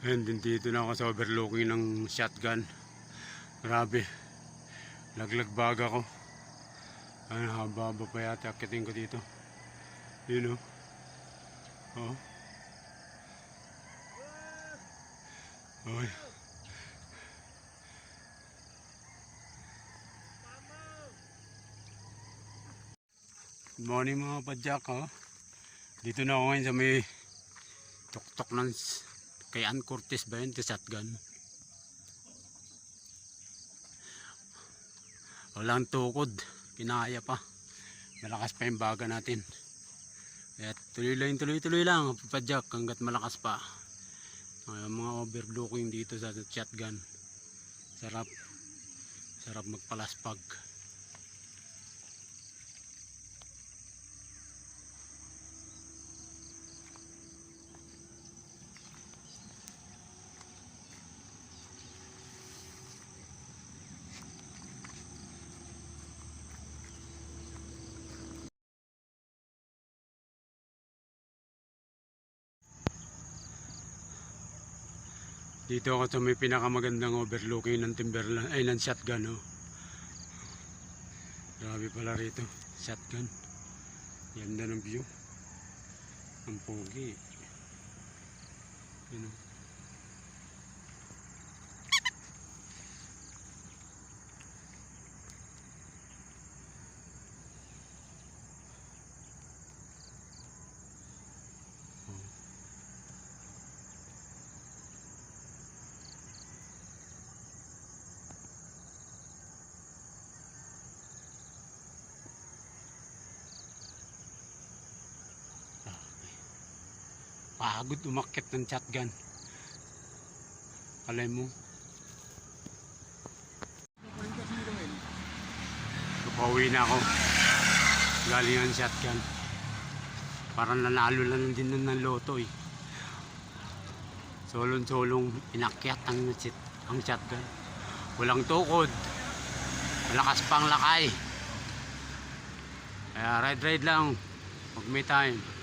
Ayun din, dito na ako sa overlooking ng shotgun. Grabe, laglag baga ko. Ayun, haba pa yata akitin ko dito. Yun o. Oh. Oy. Good morning mga padyak, oh. Dito na ako ngayon sa may tuktok ng kay Ann Curtis ba yun, shotgun. Walang tukod, kinaya pa, malakas pa yung baga natin. Kaya tuloy lang padyak hanggat malakas pa. Mga overlooking dito sa shotgun, sarap magpalaspag. Dito ako sa may pinakamagandang overlooking ng timberland, ay ng shotgun, oh. Grabe pala rito, shotgun. Ganda ng view. Ang pogi. Yun, oh. Pagod umakyat ng shotgun. Alay mo. Pauwi na ako. Galing ang shotgun. Parang nanalo lang din ng loto eh. Solong inakyat ang shotgun. Walang tukod. Malakas pang lakay. Kaya ride lang. Pag may time.